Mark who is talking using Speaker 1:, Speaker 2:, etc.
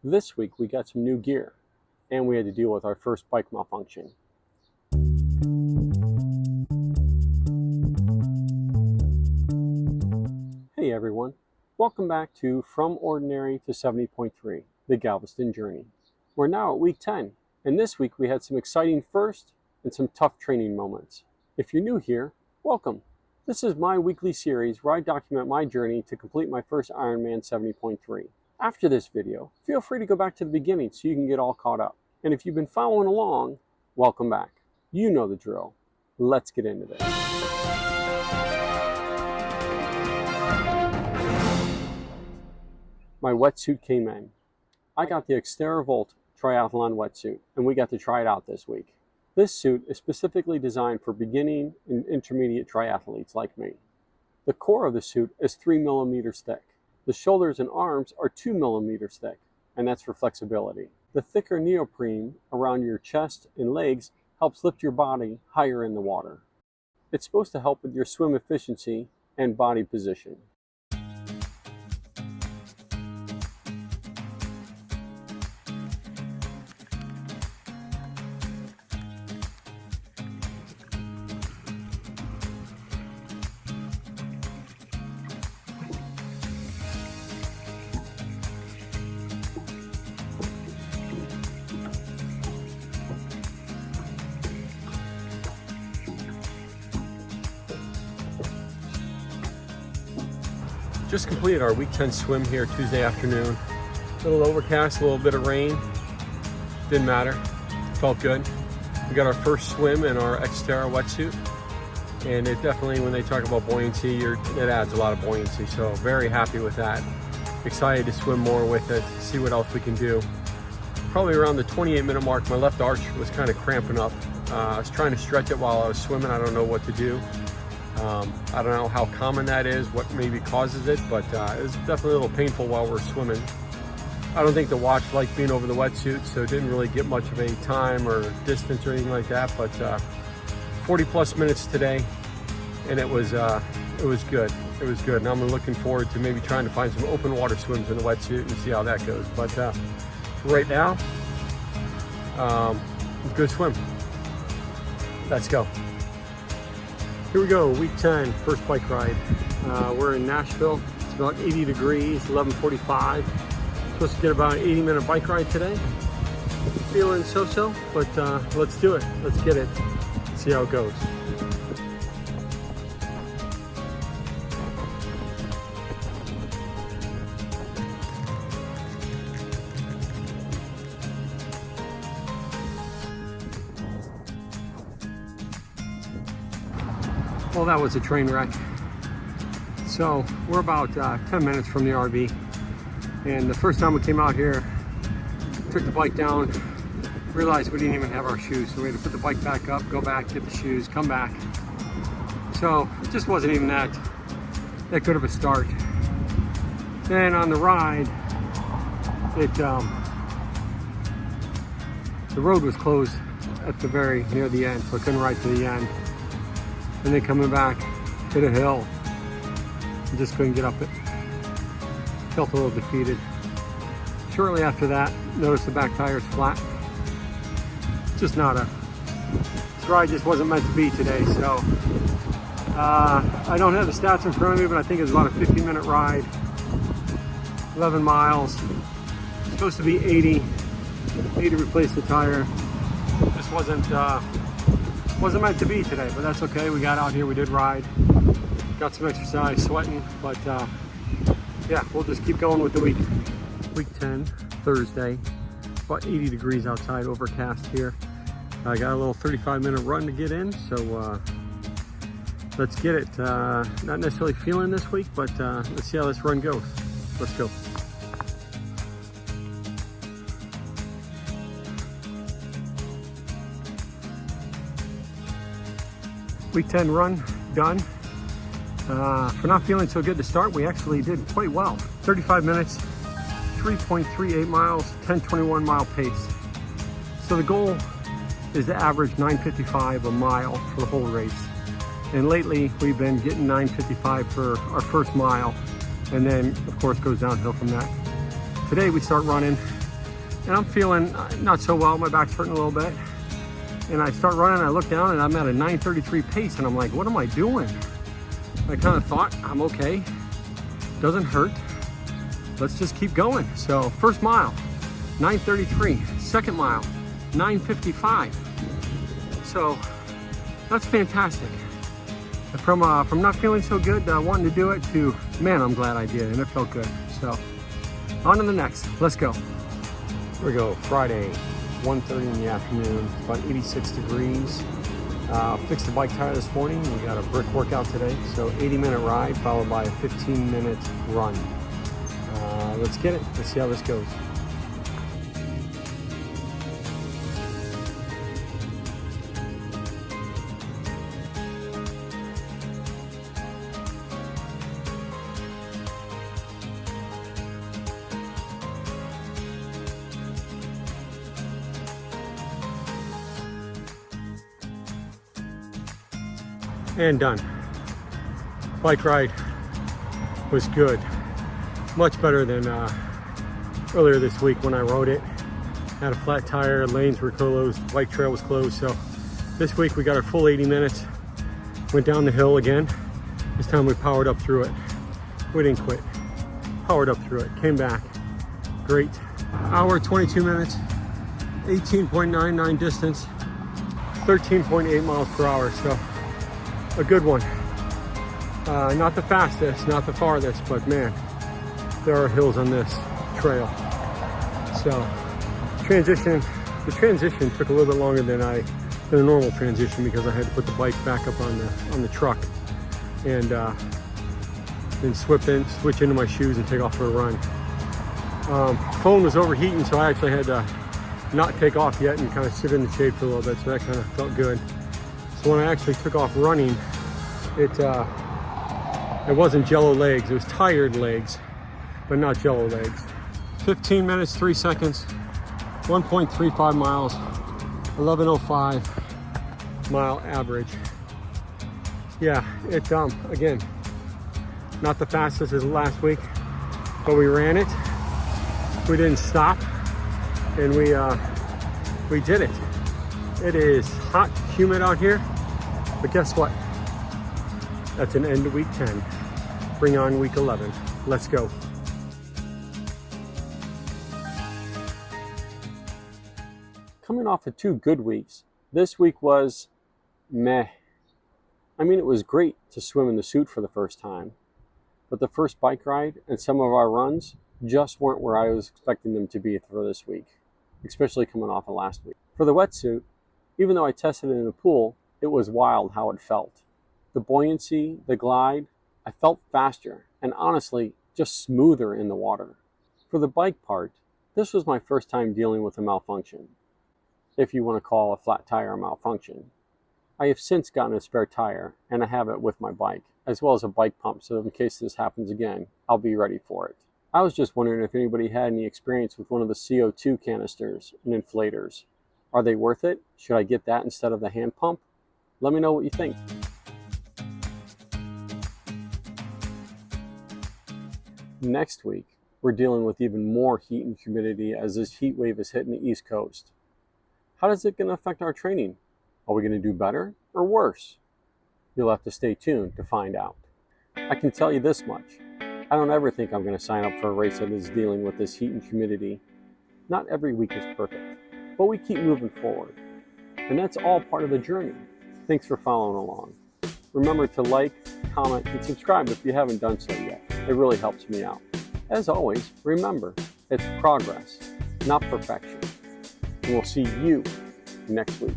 Speaker 1: This week we got some new gear and we had to deal with our first bike malfunction. Hey everyone, welcome back to From Ordinary to 70.3, the Galveston journey. We're now at week 10, and this week we had some exciting first and some tough training moments. If you're new here, welcome. This is my weekly series where I document my journey to complete my first Ironman 70.3. After this video, feel free to go back to the beginning so you can get all caught up. And if you've been following along, welcome back. You know the drill. Let's get into this. My wetsuit came in. I got the Xterra Volt Triathlon wetsuit, and we got to try it out this week. This suit is specifically designed for beginning and intermediate triathletes like me. The core of the suit is 3 millimeters thick. The shoulders and arms are 2 millimeters thick, and that's for flexibility. The thicker neoprene around your chest and legs helps lift your body higher in the water. It's supposed to help with your swim efficiency and body position. Just completed our week 10 swim here Tuesday afternoon. A little overcast, a little bit of rain. Didn't matter, felt good. We got our first swim in our Xterra wetsuit. And it definitely, when they talk about buoyancy, it adds a lot of buoyancy. So very happy with that. Excited to swim more with it, see what else we can do. Probably around the 28-minute mark, my left arch was kind of cramping up. I was trying to stretch it while I was swimming. I don't know what to do. I don't know how common that is, what maybe causes it, but it was definitely a little painful while we're swimming. I don't think the watch liked being over the wetsuit, so it didn't really get much of a time or distance or anything like that, but 40 plus minutes today, and it was good. It was good, and I'm looking forward to maybe trying to find some open water swims in the wetsuit and see how that goes. But right now, let's go swim. Let's go. Here we go, week 10, first bike ride. We're in Nashville. It's about 80 degrees, 11:45. Supposed to get about an 80-minute bike ride today. Feeling so-so, but let's do it. Let's get it. See how it goes. Well, that was a train wreck. So we're about 10 minutes from the RV, and the first time we came out here, took the bike down, realized we didn't even have our shoes, so we had to put the bike back up, go back, get the shoes, come back. So it just wasn't even that good of a start. Then on the ride, the road was closed at the near the end, so I couldn't ride to the end. And then coming back, hit a hill, and just couldn't get up it. Felt a little defeated. Shortly after that, noticed the back tire's flat. This ride just wasn't meant to be today, so I don't have the stats in front of me, but I think it was about a 15-minute ride, 11 miles. It's supposed to be 80 to replace the tire. This wasn't meant to be today, but that's okay. We got out here, we did ride, got some exercise, sweating, but yeah, we'll just keep going with the week. Week 10, Thursday, about 80 degrees outside, overcast here. I got a little 35-minute run to get in, so let's get it. Not necessarily feeling this week, but let's see how this run goes. Let's go. Week 10 run done. For not feeling so good to start, we actually did quite well. 35 minutes, 3.38 miles, 10:21 mile pace. So the goal is to average 9:55 a mile for the whole race. And lately we've been getting 9:55 for our first mile, and then of course goes downhill from that. Today we start running and I'm feeling not so well. My back's hurting a little bit. And I start running, I look down and I'm at a 9:33 pace and I'm like, what am I doing? I kind of thought, I'm okay. Doesn't hurt. Let's just keep going. So first mile, 9:33. Second mile, 9:55. So that's fantastic. From not feeling so good, wanting to do it, to, man, I'm glad I did, and it felt good. So on to the next. Let's go. Here we go, Friday, 1:30 in the afternoon. It's about 86 degrees. Fixed the bike tire this morning. We got a brick workout today. So 80-minute ride followed by a 15-minute run. Let's get it. Let's see how this goes. And done. Bike ride was good. Much better than earlier this week when I rode it. Had a flat tire, lanes were closed, bike trail was closed. So this week we got our full 80 minutes. Went down the hill again. This time we powered up through it. We didn't quit. Powered up through it. Came back. Great. Hour, 22 minutes. 18.99 distance. 13.8 miles per hour. So a good one. Not the fastest, not the farthest, but man, there are hills on this trail. So the transition took a little bit longer than a normal transition because I had to put the bike back up on the truck and then switch into my shoes and take off for a run. Phone was overheating, so I actually had to not take off yet and kind of sit in the shade for a little bit, so that kind of felt good. So when I actually took off running, it wasn't jello legs, it was tired legs, but not jello legs. 15 minutes, 3 seconds, 1.35 miles, 11:05 mile average. Yeah, again, not the fastest as last week, but we ran it. We didn't stop, and we did it. It is hot, humid out here, but guess what? That's an end of week 10. Bring on week 11. Let's go. Coming off of 2 good weeks, this week was meh. I mean, it was great to swim in the suit for the first time, but the first bike ride and some of our runs just weren't where I was expecting them to be for this week, especially coming off of last week. For the wetsuit, even though I tested it in the pool, it was wild how it felt. The buoyancy, the glide, I felt faster and honestly just smoother in the water. For the bike part, this was my first time dealing with a malfunction, if you want to call a flat tire a malfunction. I have since gotten a spare tire and I have it with my bike, as well as a bike pump, so in case this happens again, I'll be ready for it. I was just wondering if anybody had any experience with one of the CO2 canisters and inflators. Are they worth it? Should I get that instead of the hand pump? Let me know what you think. Next week, we're dealing with even more heat and humidity as this heat wave is hitting the East Coast. How is it going to affect our training? Are we going to do better or worse? You'll have to stay tuned to find out. I can tell you this much. I don't ever think I'm going to sign up for a race that is dealing with this heat and humidity. Not every week is perfect, but we keep moving forward. And that's all part of the journey. Thanks for following along. Remember to like, comment, and subscribe if you haven't done so yet. It really helps me out. As always, remember, it's progress, not perfection. And we'll see you next week.